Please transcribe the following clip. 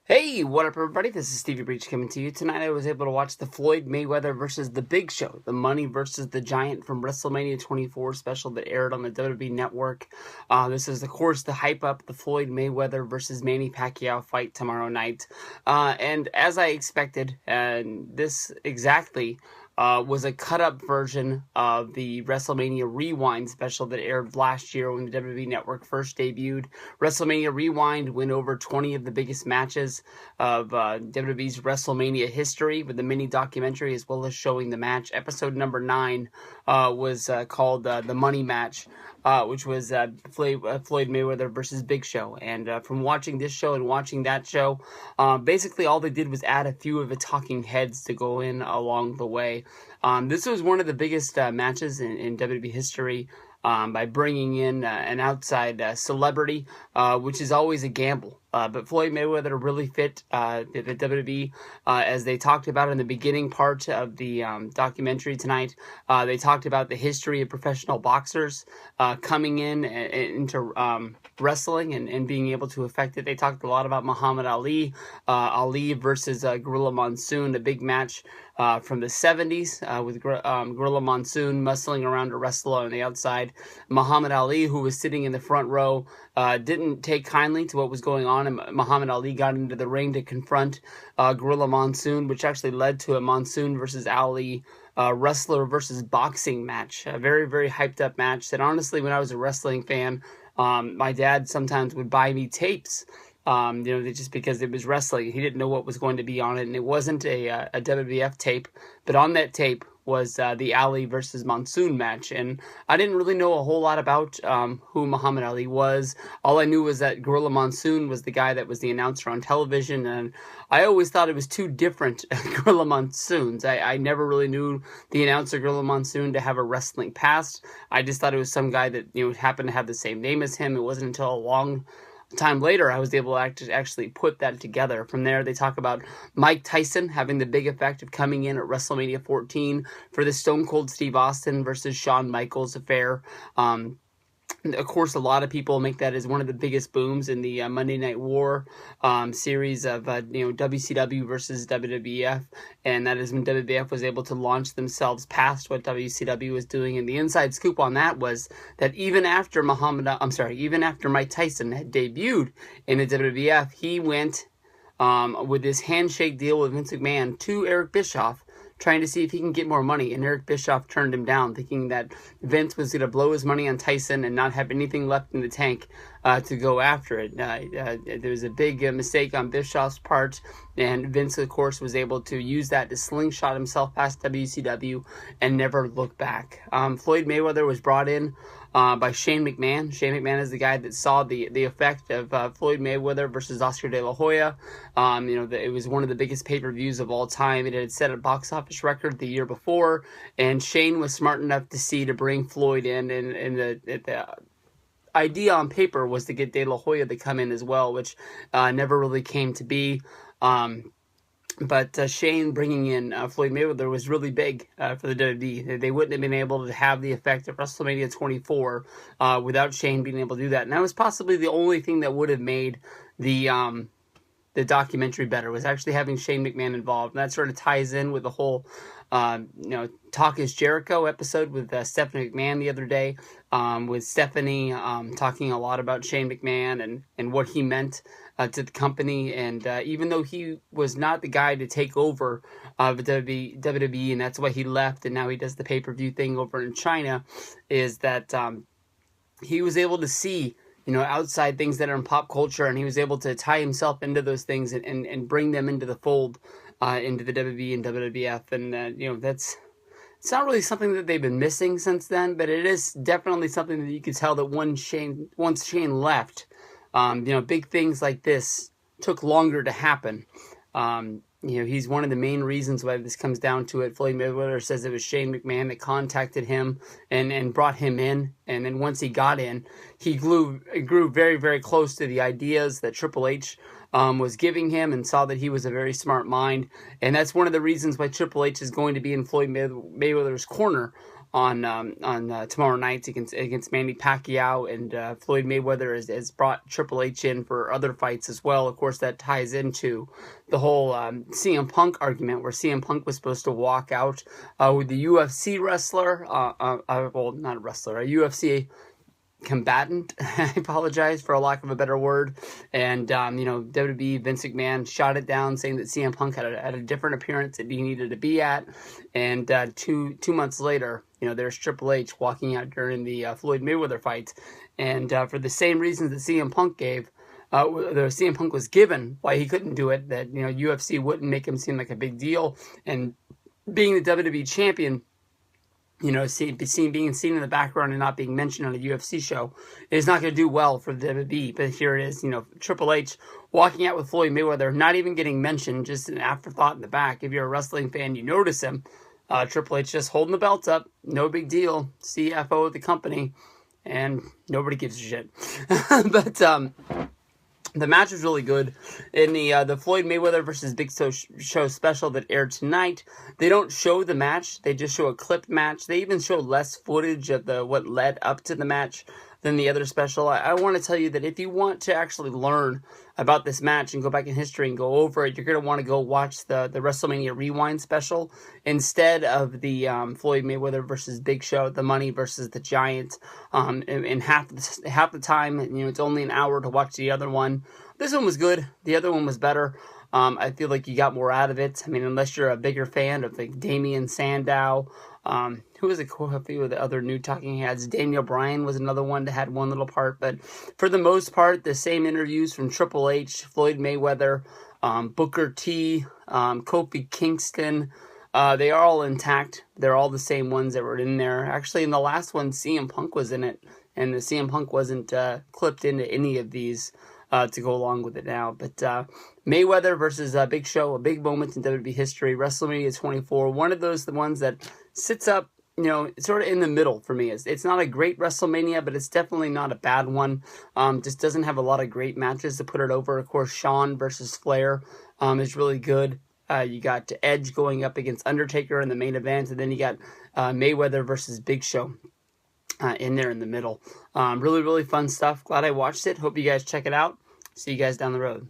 Hey, what up, everybody? This is Stevie Breach coming to you. Tonight I was able to watch the Floyd Mayweather versus The Big Show, the Money versus the Giant from WrestleMania 24 special that aired on the WWE Network. This is, of course, the hype up the Floyd Mayweather versus Manny Pacquiao fight tomorrow night. And as I expected, and this exactly was a cut-up version of the WrestleMania Rewind special that aired last year when the WWE Network first debuted. WrestleMania Rewind went over 20 of the biggest matches of WWE's WrestleMania history with the mini documentary as well as showing the match. Episode number 9 was called The Money Match, which was Floyd Mayweather versus Big Show. And from watching this show and watching that show, basically all they did was add a few of the talking heads to go in along the way. This was one of the biggest matches in WWE history by bringing in an outside celebrity, which is always a gamble. But Floyd Mayweather really fit the WWE, as they talked about in the beginning part of the documentary tonight. They talked about the history of professional boxers coming into wrestling and being able to affect it. They talked a lot about Muhammad Ali, Ali versus Gorilla Monsoon, a big match from the 70s with Gorilla Monsoon muscling around a wrestler on the outside. Muhammad Ali, who was sitting in the front row, didn't take kindly to what was going on, and Muhammad Ali got into the ring to confront Gorilla Monsoon, which actually led to a Monsoon versus Ali wrestler versus boxing match. A very, very hyped up match that honestly, when I was a wrestling fan, my dad sometimes would buy me tapes, just because it was wrestling. He didn't know what was going to be on it, and it wasn't a WWF tape, but on that tape was the Ali versus Monsoon match, and I didn't really know a whole lot about who Muhammad Ali was. All I knew was that Gorilla Monsoon was the guy that was the announcer on television, and I always thought it was two different Gorilla Monsoons. I never really knew the announcer Gorilla Monsoon to have a wrestling past. I just thought it was some guy that happened to have the same name as him. It wasn't until a long time later I was able to actually put that together. From there, they talk about Mike Tyson having the big effect of coming in at WrestleMania 14 for the Stone Cold Steve Austin versus Shawn Michaels affair. Of course, a lot of people make that as one of the biggest booms in the Monday Night War series of WCW versus WWF, and that is when WWF was able to launch themselves past what WCW was doing. And the inside scoop on that was that even after Mike Tyson had debuted in the WWF, he went with this handshake deal with Vince McMahon to Eric Bischoff, trying to see if he can get more money, and Eric Bischoff turned him down, thinking that Vince was going to blow his money on Tyson and not have anything left in the tank to go after it. There was a big mistake on Bischoff's part, and Vince, of course, was able to use that to slingshot himself past WCW and never look back. Floyd Mayweather was brought in by Shane McMahon. Shane McMahon is the guy that saw the effect of Floyd Mayweather versus Oscar De La Hoya. It was one of the biggest pay-per-views of all time. It had set a box office record the year before, and Shane was smart enough to bring Floyd in, and the idea on paper was to get De La Hoya to come in as well, which never really came to be. But Shane bringing in Floyd Mayweather was really big for the WWE. They wouldn't have been able to have the effect of WrestleMania 24 without Shane being able to do that. And that was possibly the only thing that would have made the documentary better, was actually having Shane McMahon involved. And that sort of ties in with the whole Talk is Jericho episode with Stephanie McMahon the other day, with Stephanie talking a lot about Shane McMahon and what he meant to the company. And even though he was not the guy to take over WWE, and that's why he left, and now he does the pay-per-view thing over in China, is that he was able to see outside things that are in pop culture, and he was able to tie himself into those things and bring them into the fold, into the WWE and WWF. And, it's not really something that they've been missing since then, but it is definitely something that you could tell that once Shane left, big things like this took longer to happen. He's one of the main reasons why this comes down to it. Floyd Mayweather says it was Shane McMahon that contacted him and brought him in. And then once he got in, he grew very, very close to the ideas that Triple H was giving him, and saw that he was a very smart mind. And that's one of the reasons why Triple H is going to be in Floyd Mayweather's corner tomorrow night against Manny Pacquiao, and Floyd Mayweather has brought Triple H in for other fights as well. Of course, that ties into the whole CM Punk argument, where CM Punk was supposed to walk out with the UFC wrestler, well, not a wrestler, a UFC combatant. I apologize for a lack of a better word. And WWE, Vince McMahon shot it down, saying that CM Punk had a different appearance that he needed to be at. And 2 months later, there's Triple H walking out during the Floyd Mayweather fight, and for the same reasons that CM Punk gave. The CM Punk was given why he couldn't do it, that UFC wouldn't make him seem like a big deal, and being the WWE champion, being seen in the background and not being mentioned on a UFC show is not going to do well for the WWE. But here it is, Triple H walking out with Floyd Mayweather, not even getting mentioned, just an afterthought in the back. If you're a wrestling fan, you notice him. Triple H just holding the belt up, no big deal, CFO of the company, and nobody gives a shit. But the match was really good. In the Floyd Mayweather versus Big Show special that aired tonight, they don't show the match. They just show a clipped match. They even show less footage of what led up to the match than the other special. I want to tell you that if you want to actually learn about this match and go back in history and go over it, you're going to want to go watch the WrestleMania Rewind special instead of the Floyd Mayweather versus Big Show, the Money versus the Giant. In half the time, it's only an hour to watch the other one. This one was good. The other one was better. I feel like you got more out of it. I mean, unless you're a bigger fan of like Damian Sandow. Who was a few of the other new talking heads? Daniel Bryan was another one that had one little part. But for the most part, the same interviews from Triple H, Floyd Mayweather, Booker T, Kofi Kingston. They are all intact. They're all the same ones that were in there. Actually, in the last one, CM Punk was in it. And the CM Punk wasn't clipped into any of these to go along with it now. But Mayweather versus Big Show, a big moment in WWE history. WrestleMania 24, one of those, the ones that sits up, sort of in the middle for me. It's not a great WrestleMania, but it's definitely not a bad one. Just doesn't have a lot of great matches to put it over. Of course, Shawn versus Flair is really good. You got Edge going up against Undertaker in the main event, and then you got Mayweather versus Big Show in there in the middle. Really, really fun stuff. Glad I watched it. Hope you guys check it out. See you guys down the road.